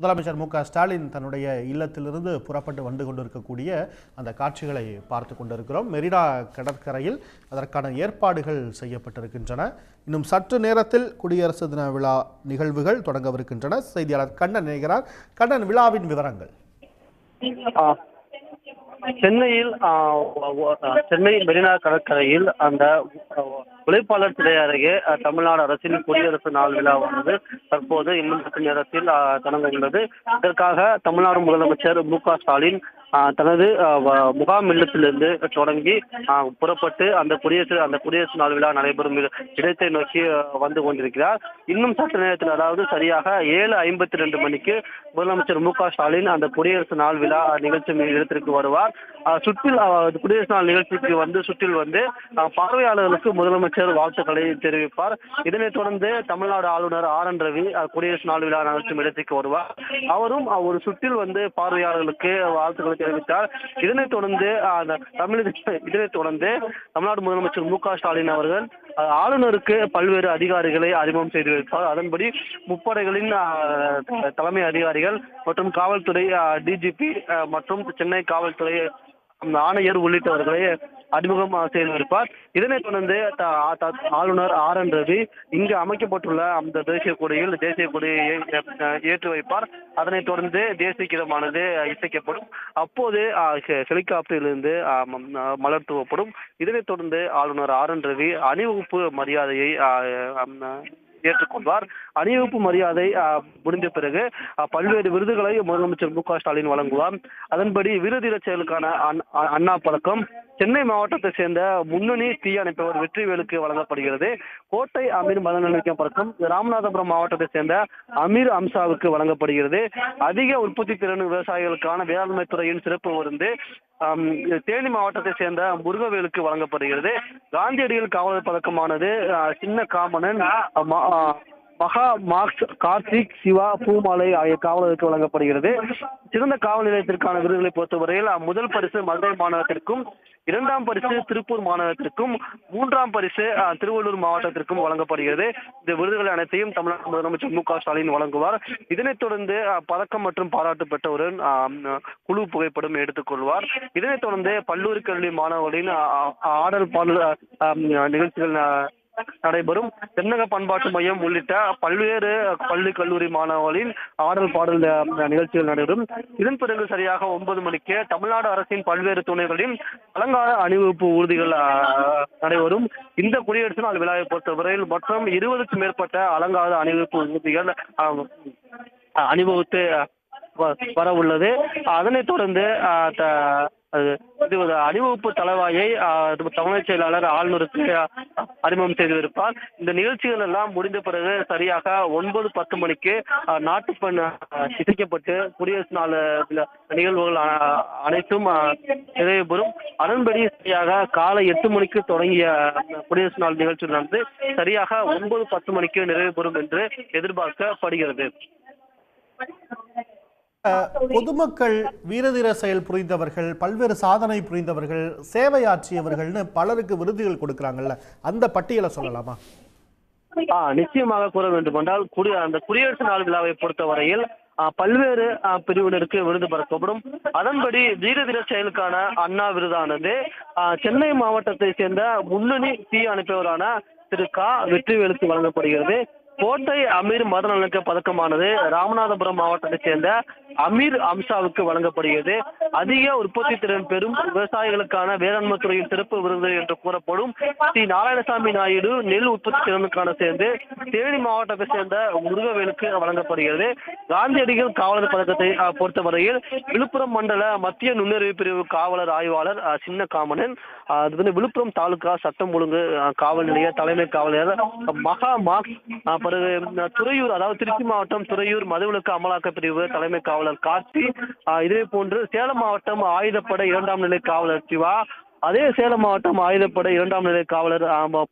முதலமைச்சர் மு.க.ஸ்டாலின் தன்னுடைய இல்லத்திலிருந்து புறப்பட்டு வந்து கொண்டிருக்கக்கூடிய அந்த காட்சிகளை பார்த்து கொண்டிருக்கிறோம். மெரினா கடற்கரையில் அதற்கான ஏற்பாடுகள் செய்யப்பட்டிருக்கின்றன. இன்னும் சற்று நேரத்தில் குடியரசு தின விழா நிகழ்வுகள் தொடங்கவிருக்கின்றன. செய்தியாளர் கண்ணன் இணைகிறார். கண்ணன், விழாவின் விவரங்கள். சென்னை மெரினா கடற்கரையில் அந்த உழைப்பாளர் சிலை அருகே தமிழ்நாடு அரசின் குடியரசு நாள் விழாவானது தற்போது இன்னும் சற்று நேரத்தில் தொடங்க உள்ளது. இதற்காக தமிழ்நாடு முதலமைச்சர் மு.க.ஸ்டாலின் தனது முகாம் இல்லத்திலிருந்து தொடங்கி புறப்பட்டு அந்த குடியரசு நாள் விழா நடைபெறும் இடத்தை நோக்கி வந்து கொண்டிருக்கிறார். இன்னும் சற்று நேரத்தில், அதாவது சரியாக 7:52 மணிக்கு முதலமைச்சர் மு.க.ஸ்டாலின் அந்த குடியரசு நாள் விழா நிகழ்ச்சி இடத்திற்கு வருவார். குடியரசு நாள் நிகழ்ச்சிக்கு சுற்றில் வந்து பார்வையாளர்களுக்கு முதலமைச்சர் வாழ்த்துக்களை தெரிவிப்பார். இதனைத் தொடர்ந்து தமிழ்நாடு ஆளுநர் ஆர்.என். ரவி குடியரசு நாள் விழா நடத்தும் இடத்திற்கு வருவார். அவரும் ஒரு சுற்றில் வந்து பார்வையாளர்களுக்கு வாழ்த்துக்களை தெரிவித்தார். இதனைத் தொடர்ந்து தமிழ்நாடு முதலமைச்சர் மு.க.ஸ்டாலின் அவர்கள் ஆளுநருக்கு பல்வேறு அதிகாரிகளை அறிமுகம் செய்து வைப்பார். அதன்படி முப்படைகளின் தலைமை அதிகாரிகள் மற்றும் காவல்துறை டிஜிபி மற்றும் சென்னை காவல்துறை ஆணையர் உள்ளிட்டவர்களை அறிமுகம் செய்து வைப்பார். இதனைத் தொடர்ந்து ஆளுநர் ஆர்.என். ரவி இங்கு அமைக்கப்பட்டுள்ள அந்த தேசிய கொடியை ஏற்றி வைப்பார். அதனைத் தொடர்ந்து தேசிய கீதமானது இசைக்கப்படும். அப்போது ஹெலிகாப்டரிலிருந்து மலர் தூவப்படும். இதனைத் தொடர்ந்து ஆளுநர் ஆர்.என். ரவி அணிவகுப்பு மரியாதையை ஏற்றுக்கொள்வார். அணிவகுப்பு மரியாதை முடிந்த பிறகு பல்வேறு விருதுகளை முதலமைச்சர் மு.க.ஸ்டாலின் வழங்குவார். அதன்படி வீரதீர செயலுக்கான அண்ணா பதக்கம் சென்னை மாவட்டத்தை சேர்ந்த முன்னணி தீயணைப்பவர் வெற்றிவேலுக்கு வழங்கப்படுகிறது. கோட்டை அமீர் மதநலக்க பதக்கம் ராமநாதபுரம் மாவட்டத்தை சேர்ந்த அமீர் அம்சாவுக்கு வழங்கப்படுகிறது. அதிக உற்பத்தி திறன் விவசாயிகளுக்கான வேளாண்மை துறையின் சிறப்பு விருந்து தேனி மாவட்டத்தை சேர்ந்த முருகவேலுக்கு வழங்கப்படுகிறது. காந்தியடிகள் காவலர் பதக்கமானது சின்ன காமனன், மகா மார்க்ஸ், கார்த்திக், சிவா, பூமாலை ஆகிய காவலருக்கு வழங்கப்படுகிறது. சிறந்த காவல் நிலையத்திற்கான விருதுகளை பொறுத்தவரையில் முதல் பரிசு மதுரை மாநகரத்திற்கும், 2ஆம் பரிசு திருப்பூர் மாநகரத்திற்கும், 3ஆம் பரிசு திருவள்ளூர் மாவட்டத்திற்கும் வழங்கப்படுகிறது. இந்த விருதுகள் அனைத்தையும் தமிழ்நாடு முதலமைச்சர் மு.க.ஸ்டாலின் வழங்குவார். இதனைத் தொடர்ந்து பதக்கம் மற்றும் பாராட்டு பெற்றவுடன் குழு புகைப்படம் எடுத்துக்கொள்வார். இதனைத் தொடர்ந்து பல்லூரி கல்வி மாணவர்களின் ஆடல் பாடல் நிகழ்ச்சிகள் நடைபெறும். தென்னக பண்பாட்டு மையம் உள்ளிட்ட பல்வேறு பள்ளி கல்லூரி மாணவர்களின் ஆடல் பாடல் நிகழ்ச்சிகள் நடைபெறும். இதன் பிறகு சரியாக 9 மணிக்கு தமிழ்நாடு அரசின் பல்வேறு துணைகளின் அலங்கார அணிவகுப்பு ஊர்திகள் நடைபெறும். இந்த குடியரசு நாள் விழாவை பொறுத்தவரையில் மொத்தம் 20க்கும் மேற்பட்ட அலங்கார அணிவகுப்பு ஊர்திகள் அணிவகுத்து வர உள்ளது. அதனைத் தொடர்ந்து அணிவகுப்பு தலைவாயை தலைமைச் செயலாளர் ஆளுநருக்கு அறிமுகம் செய்திருப்பார். இந்த நிகழ்ச்சிகள் எல்லாம் முடிந்த பிறகு சரியாக 9:10 மணிக்கு நாட்டுப்பண் இசைக்கப்பட்டு குடியரசு நாள் நிகழ்வுகள் அனைத்தும் நிறைவு பெறும். அதன்படி சரியாக காலை 8 மணிக்கு தொடங்கிய குடியரசு நாள் நிகழ்ச்சி நடந்து சரியாக 9:10 மணிக்கு நிறைவு பெறும் என்று எதிர்பார்க்கப்படுகிறது. பொதுமக்கள் வீரதீர செயல் புரிந்தவர்கள், பல்வேறு சாதனை புரிந்தவர்கள், சேவையாற்றியவர்கள்னு பலருக்கு விருதுகள் கொடுக்கிறாங்கல்ல, அந்த பட்டியலை சொல்லலாமா? நிச்சயமாக கூற வேண்டுமென்றால் அந்த குடியரசு நாள் விழாவை பொறுத்தவரையில் பல்வேறு பிரிவினருக்கு விருது பறக்கப்படும். அதன்படி வீரதீர செயலுக்கான அண்ணா விருதானது சென்னை மாவட்டத்தை சேர்ந்த முன்னணி தீ அனுப்பியவரான திரு வெற்றிவேலுக்கு வழங்கப்படுகிறது. கோட்டை அமீர் மதநலக்க பதக்கமானது ராமநாதபுரம் மாவட்டத்தை சேர்ந்த அமீர் அம்சாவுக்கு வழங்கப்படுகிறது. அதிக உற்பத்தி திறன் பெறும் விவசாயிகளுக்கான வேளாண்மை துறையின் சிறப்பு விருது என்று கூறப்படும் ஸ்ரீ நாராயணசாமி நாயுடு நெல் உற்பத்தி திறனுக்கான சேர்ந்து தேனி மாவட்டத்தை சேர்ந்த முருகவேலுக்கு வழங்கப்படுகிறது. காந்தியடிகள் காவலர் பதக்கத்தை பொறுத்தவரையில் விழுப்புரம் மண்டல மத்திய நுண்ணறிவு பிரிவு காவலர் ஆய்வாளர் சின்ன காமனன், விழுப்புரம் தாலுகா சட்டம் ஒழுங்கு காவல் நிலைய தலைமை காவலர் மகா மார்க்ஸ், துறையூர், அதாவது திருச்சி மாவட்டம் துறையூர் மதுவிலக்கு அமலாக்க பிரிவு தலைமை காவலர் கார்த்தி, இதே போன்று சேலம் மாவட்டம் ஆயுதப்படை 2ஆம் நிலை காவலர் சிவா, அதே சேலம் மாவட்டம் ஆயுதப்படை 2ஆம் நிலை காவலர்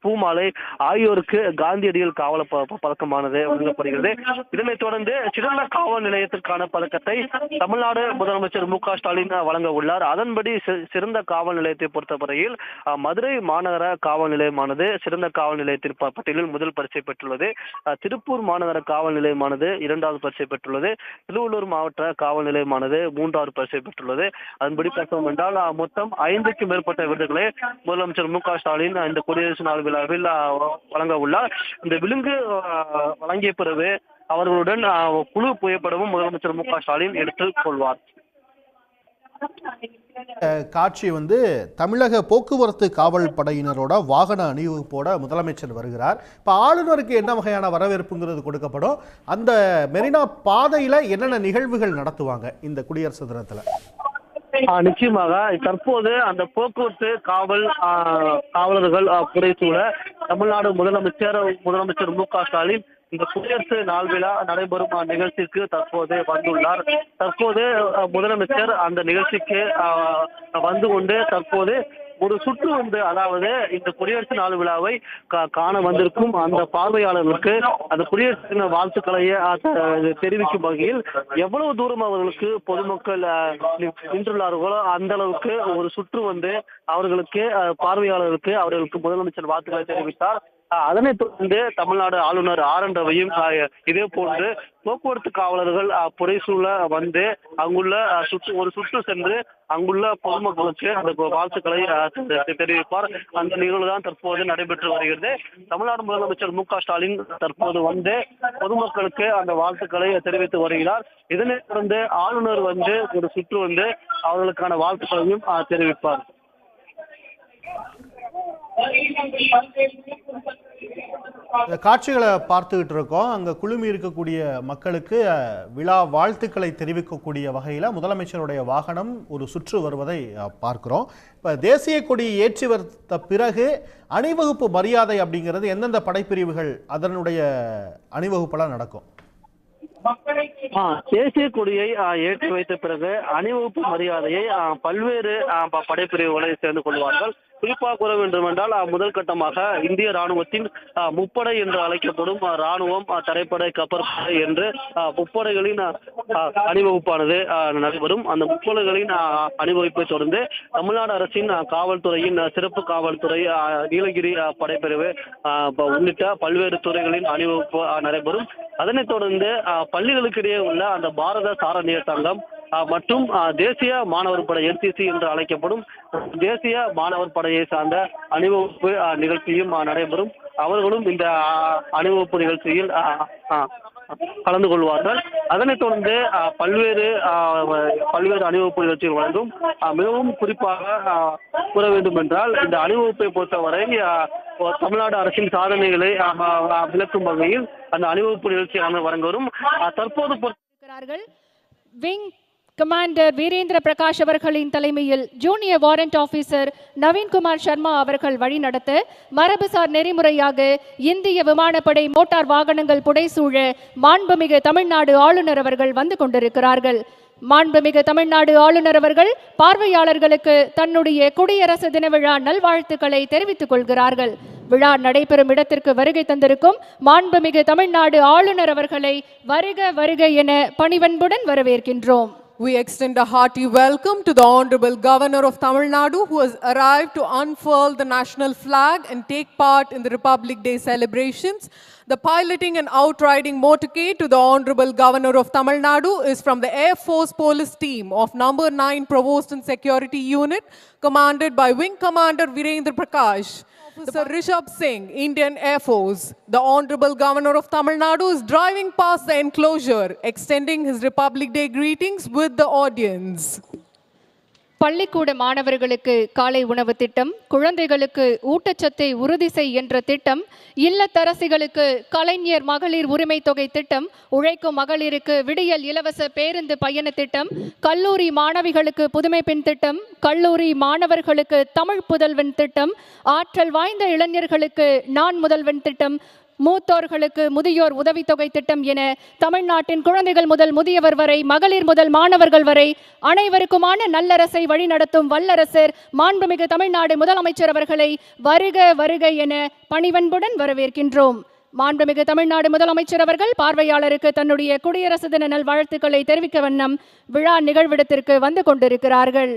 பூமாலை ஆகியோருக்கு காந்தியடிகள் காவல பதக்கமானது வழங்கப்படுகிறது. இதனைத் தொடர்ந்து சிறந்த காவல் நிலையத்திற்கான பதக்கத்தை தமிழ்நாடு முதலமைச்சர் மு க ஸ்டாலின் வழங்க உள்ளார். அதன்படி சிறந்த காவல் நிலையத்தை பொறுத்தவரையில் மதுரை மாநகர காவல் நிலையமானது சிறந்த காவல் நிலையத்தின் பட்டியலில் முதல் பரிசை பெற்றுள்ளது. திருப்பூர் மாநகர காவல் நிலையமானது 2வது பரிசை பெற்றுள்ளது. திருவள்ளூர் மாவட்ட காவல் நிலையமானது 3வது பரிசை பெற்றுள்ளது. அதன்படி பார்த்தோம் என்றால் மொத்தம் 5க்கும் மேற்பட்ட விருதுகளை முதலமைச்சர் மு க ஸ்டாலின் இந்த குடியரசு நாள் விழாவில் வழங்க உள்ளார். இந்த விலங்கு வழங்கிய பிறகு அவர்களுடன் குழு புகைப்படமும் முதலமைச்சர் மு க ஸ்டாலின் எடுத்துக் கொள்வார். காட்சி தமிழக போக்குவரத்து காவல் படையினரோட வாகன அணிவகுப்போட முதலமைச்சர் வருகிறார். இப்போ ஆளுநருக்கு என்ன வகையான வரவேற்புங்கிறது கொடுக்கப்படும், அந்த மெரினா பாதையில என்னென்ன நிகழ்வுகள் நடத்துவாங்க இந்த குடியரசு தினத்துல? நிச்சயமாக தற்போது அந்த போக்குவரத்து காவலர்கள் புடைசூழ தமிழ்நாடு முதலமைச்சர் மு க ஸ்டாலின் இந்த குடியரசு நாள் விழா நடைபெறும் நிகழ்ச்சிக்கு தற்போது வந்துள்ளார். தற்போது முதலமைச்சர் அந்த நிகழ்ச்சிக்கு வந்து கொண்டு தற்போது ஒரு சுற்று அதாவது இந்த குடியரசு நாள் விழாவை காண வந்திருக்கும் அந்த பார்வையாளர்களுக்கு அந்த குடியரசு தின வாழ்த்துக்களை தெரிவிக்கும் வகையில் எவ்வளவு தூரம் அவர்களுக்கு பொதுமக்கள் நின்றுள்ளார்களோ அந்த அளவுக்கு ஒரு சுற்று அவர்களுக்கு பார்வையாளர்களுக்கு அவர்களுக்கு முதலமைச்சர் வாழ்த்துக்களை தெரிவித்தார். அதனைத் தொடர்ந்து தமிழ்நாடு ஆளுநர் RN ரவியும் இதே போன்று போக்குவரத்து காவலர்கள் புடைசூழ அங்குள்ள ஒரு சுற்று சென்று அங்குள்ள பொதுமக்களுக்கு அந்த வாழ்த்துக்களை தெரிவிப்பார். அந்த நிகழ்வு தான் தற்போது நடைபெற்று வருகிறது. தமிழ்நாடு முதலமைச்சர் மு க ஸ்டாலின் தற்போது பொதுமக்களுக்கு அந்த வாழ்த்துக்களை தெரிவித்து வருகிறார். இதனைத் தொடர்ந்து ஆளுநர் ஒரு சுற்று அவர்களுக்கான வாழ்த்துக்களையும் தெரிவிப்பார். காட்சிகளை பார்த்துக்கிட்டு இருக்கோம். அங்க குழுமி இருக்கக்கூடிய மக்களுக்கு விழா வாழ்த்துக்களை தெரிவிக்கக்கூடிய வகையில் முதலமைச்சருடைய வாகனம் ஒரு சுற்று வருவதை பார்க்கிறோம். இப்போ தேசிய கொடி ஏற்றி வைத்த பிறகு அணிவகுப்பு மரியாதை அப்படிங்கிறது எந்தெந்த படைப்பிரிவுகள் அதனுடைய அணிவகுப்பெல்லாம் நடக்கும்? தேசிய கொடியை ஏற்றி வைத்த பிறகு அணிவகுப்பு மரியாதையை பல்வேறு படைப்பிரிவுகளை சேர்ந்து கொள்வார்கள். குறிப்பாக கூற வேண்டும் என்றால் முதல் கட்டமாக இந்திய ராணுவத்தின் முப்படை என்று அழைக்கப்படும் ராணுவம், தரைப்படை, கப்பற்படை என்று முப்படைகளின் அணிவகுப்பானது நடைபெறும். அந்த முப்படைகளின் அணிவகுப்பை தொடர்ந்து தமிழ்நாடு அரசின் காவல்துறையின் சிறப்பு காவல்துறை, நீலகிரி படைப்பிரிவு உள்ளிட்ட பல்வேறு துறைகளின் அணிவகுப்பு நடைபெறும். அதனைத் தொடர்ந்து பள்ளிகளுக்கிடையே உள்ள அந்த பாரத சாரணியர் சங்கம் மற்றும் தேசிய மாணவர் படை NCC என்று அழைக்கப்படும் தேசிய மாணவர் படையை சார்ந்த அணிவகுப்பு நிகழ்ச்சியும் நடைபெறும். அவர்களும் இந்த அணிவகுப்பு நிகழ்ச்சியில் கலந்து கொள்வார்கள். அதனைத் தொடர்ந்து பல்வேறு அணிவகுப்பு நிகழ்ச்சிகள் வழங்கும். மிகவும் குறிப்பாக கூற வேண்டும் என்றால் இந்த அணிவகுப்பை பொறுத்தவரை தமிழ்நாடு அரசின் சாதனைகளை விளக்கும் வகையில் அந்த அணிவகுப்பு நிகழ்ச்சி வழங்கும். தற்போது விங் கமாண்டர் வீரேந்திர பிரகாஷ் அவர்களின் தலைமையில் junior warrant officer Naveenkumar Sharma அவர்கள் வழிநடத்த மரபுசார் நெறிமுறையாக இந்திய விமானப்படை மோட்டார் வாகனங்கள் புடைசூழ மாண்புமிகு தமிழ்நாடு ஆளுநர் அவர்கள் வந்து கொண்டிருக்கிறார்கள். மாண்புமிகு தமிழ்நாடு ஆளுநர் அவர்கள் பார்வையாளர்களுக்கு தன்னுடைய குடியரசு தின விழா நல்வாழ்த்துக்களை தெரிவித்துக் கொள்கிறார்கள். விழா நடைபெறும் இடத்திற்கு வருகை தந்திருக்கும் மாண்புமிகு தமிழ்நாடு ஆளுநர் அவர்களை வருக வருக என பணிவன்புடன் வரவேற்கின்றோம். We extend a hearty welcome to the Honorable Governor of Tamil Nadu, who has arrived to unfurl the national flag and take part in the Republic Day celebrations. The piloting and outriding motorcade to the Honorable Governor of Tamil Nadu is from the Air Force Police Team of No. 9 Provost and Security Unit, commanded by Wing Commander Virendra Prakash. Officer Rishabh Singh, Indian Air Force. The Honorable Governor of Tamil Nadu is driving past the enclosure, extending his Republic Day greetings with the audience. பள்ளிக்கூட மாணவர்களுக்கு காலை உணவு திட்டம், குழந்தைகளுக்கு ஊட்டச்சத்தை உறுதி செய் என்ற திட்டம், இல்லத்தரசிகளுக்கு கலைஞர் மகளிர் உரிமை தொகை திட்டம், உழைக்கும் மகளிருக்கு விடியல் இலவச பேருந்து பயண திட்டம், கல்லூரி மாணவிகளுக்கு புதுமை பெண் திட்டம், கல்லூரி மாணவர்களுக்கு தமிழ் புதல்வன் திட்டம், ஆற்றல் வாய்ந்த இளைஞர்களுக்கு நான் முதல்வன் திட்டம், மூத்தோர்களுக்கு முதியோர் உதவித்தொகை திட்டம் என தமிழ்நாட்டின் குழந்தைகள் முதல் முதியவர் வரை, மகளிர் முதல் மாணவர்கள் வரை அனைவருக்குமான நல்லரசை வழிநடத்தும் வல்லரசர் மாண்புமிகு தமிழ்நாடு முதலமைச்சர் அவர்களை வருக வருக என பணிவன்புடன் வரவேற்கின்றோம். மாண்புமிகு தமிழ்நாடு முதலமைச்சர் அவர்கள் பார்வையாளருக்கு தன்னுடைய குடியரசு தின நல்வாழ்த்துக்களை தெரிவிக்க வண்ணம் விழா நிகழ்விடத்திற்கு வந்து கொண்டிருக்கிறார்கள்.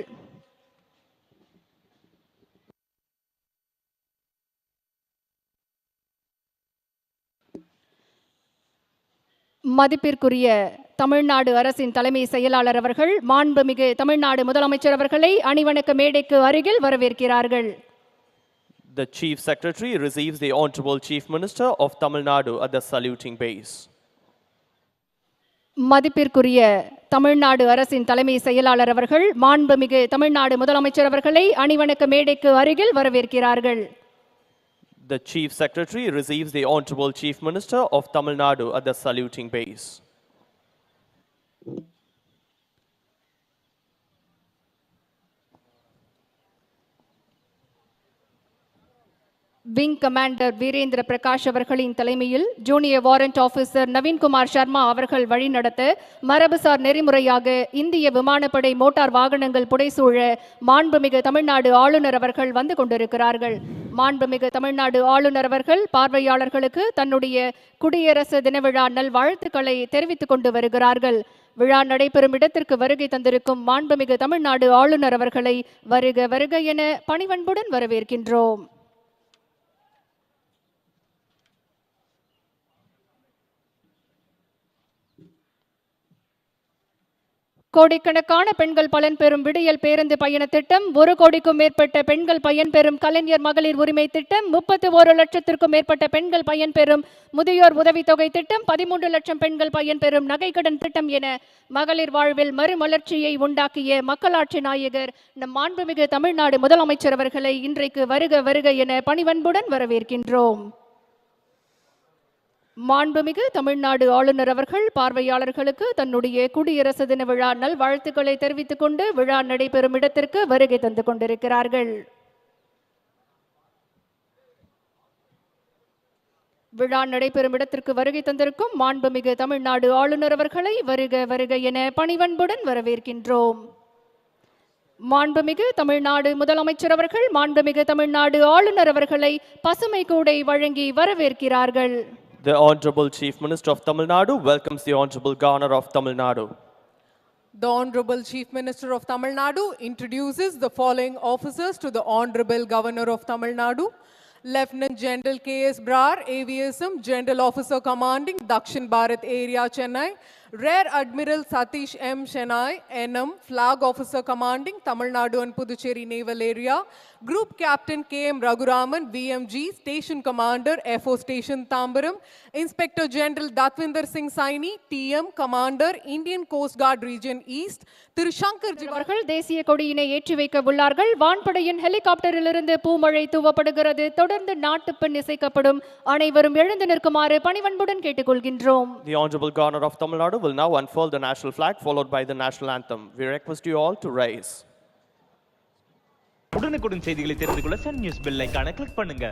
மதிப்பிற்குரிய தமிழ்நாடு அரசின் தலைமை செயலாளர் அவர்கள் மாண்புமிகு தமிழ்நாடு முதலமைச்சர் அவர்களை அணிவணக்க மேடைக்கு அருகில் வரவேற்கிறார்கள். The Chief Secretary receives the Honorable Chief Minister of Tamil Nadu at the saluting base. மதிப்பிற்குரிய தமிழ்நாடு அரசின் தலைமை செயலாளர் அவர்கள் மாண்புமிகு தமிழ்நாடு முதலமைச்சர் அவர்களை அணிவணக்க மேடைக்கு அருகில் வரவேற்கிறார்கள். The Chief Secretary receives the Honorable Chief Minister of Tamil Nadu at the saluting base. Wing commander Virendra Prakash அவர்களின் தலைமையில் junior warrant officer Naveenkumar Sharma அவர்கள் வழிநடத்த மரபுசார் நெறிமுறையாக இந்திய விமானப்படை மோட்டார் வாகனங்கள் புடைசூழ மாண்புமிகு தமிழ்நாடு ஆளுநர் அவர்கள் வந்து கொண்டிருக்கிறார்கள். மாண்புமிகு தமிழ்நாடு ஆளுநர் அவர்கள் பார்வையாளர்களுக்கு தன்னுடைய குடியரசு தின விழா நல்வாழ்த்துக்களை தெரிவித்துக் கொண்டு வருகிறார்கள். விழா நடைபெறும் இடத்திற்கு வருகை தந்திருக்கும் மாண்புமிகு தமிழ்நாடு ஆளுநர் அவர்களை வருக வருக என பணிவன்புடன் வரவேற்கின்றோம். கோடிக்கணக்கான பெண்கள் பலன் பெறும் விடியல் பேருந்து பயண திட்டம், 1 கோடிக்கும் மேற்பட்ட பெண்கள் பயன்பெறும் கலைஞர் மகளிர் உரிமை திட்டம், 31 லட்சத்திற்கும் மேற்பட்ட பெண்கள் பயன்பெறும் முதியோர் உதவித்தொகை திட்டம், 13 லட்சம் பெண்கள் பயன்பெறும் நகைக்கடன் திட்டம் என மகளிர் வாழ்வில் மறுமலர்ச்சியை உண்டாக்கிய மக்களாட்சி நாயகர் நம் மாண்புமிகு தமிழ்நாடு முதலமைச்சர் அவர்களை இன்றைக்கு வருக வருக என பணிவன்புடன் வரவேற்கின்றோம். மாண்புமிகு தமிழ்நாடு ஆளுநர் அவர்கள் பார்வையாளர்களுக்கு தன்னுடைய குடியரசு தின விழா நல்வாழ்த்துக்களை தெரிவித்துக் கொண்டு விழா நடைபெறும் இடத்திற்கு வருகை தந்து கொண்டிருக்கிறார்கள். விழா நடைபெறும் இடத்திற்கு வருகை தந்திருக்கும் மாண்புமிகு தமிழ்நாடு ஆளுநர் அவர்களை வருக வருக என பணிவன்புடன் வரவேற்கின்றோம். மாண்புமிகு தமிழ்நாடு முதலமைச்சர் அவர்கள் மாண்புமிகு தமிழ்நாடு ஆளுநர் அவர்களை பசுமை கூடை வழங்கி வரவேற்கிறார்கள். The Honorable Chief Minister of Tamil Nadu welcomes the Honorable Governor of Tamil Nadu. The Honorable Chief Minister of Tamil Nadu introduces the following officers to the Honorable Governor of Tamil Nadu. Lieutenant General K.S. Brar, AVSM, General Officer Commanding Dakshin Bharat Area, Chennai. Rear Admiral Satish M. Chennai, NM, Flag Officer Commanding Tamil Nadu and Puducherry Naval Area. Group Captain K.M. Raghuraman, VMG, Station Commander, FO Station Tambaram. Inspector General Datvinder Singh Saini, TM, Commander, Indian Coast Guard Region East. Thiru Shankar அவர்கள் தேசிய கொடியினை ஏற்றி வைக்க உள்ளார்கள். வான்படையின் ஹெலிகாப்டரிலிருந்து பூமழை தூவப்படுகிறது. தொடர்ந்து நாட்டுப்பெண் இசைக்கப்படும். அனைவரும் எழுந்து நிற்குமாறு பணிவன்புடன் கேட்டுக்கொள்கின்றோம். The Honorable Governor of Tamil Nadu will now unfurl the national flag followed by the national anthem. We request you all to rise. உடனுக்குடன் செய்திகளை தெரிந்து கொள்ள சன் நியூஸ் பெல் ஐகானை கிளிக் பண்ணுங்க.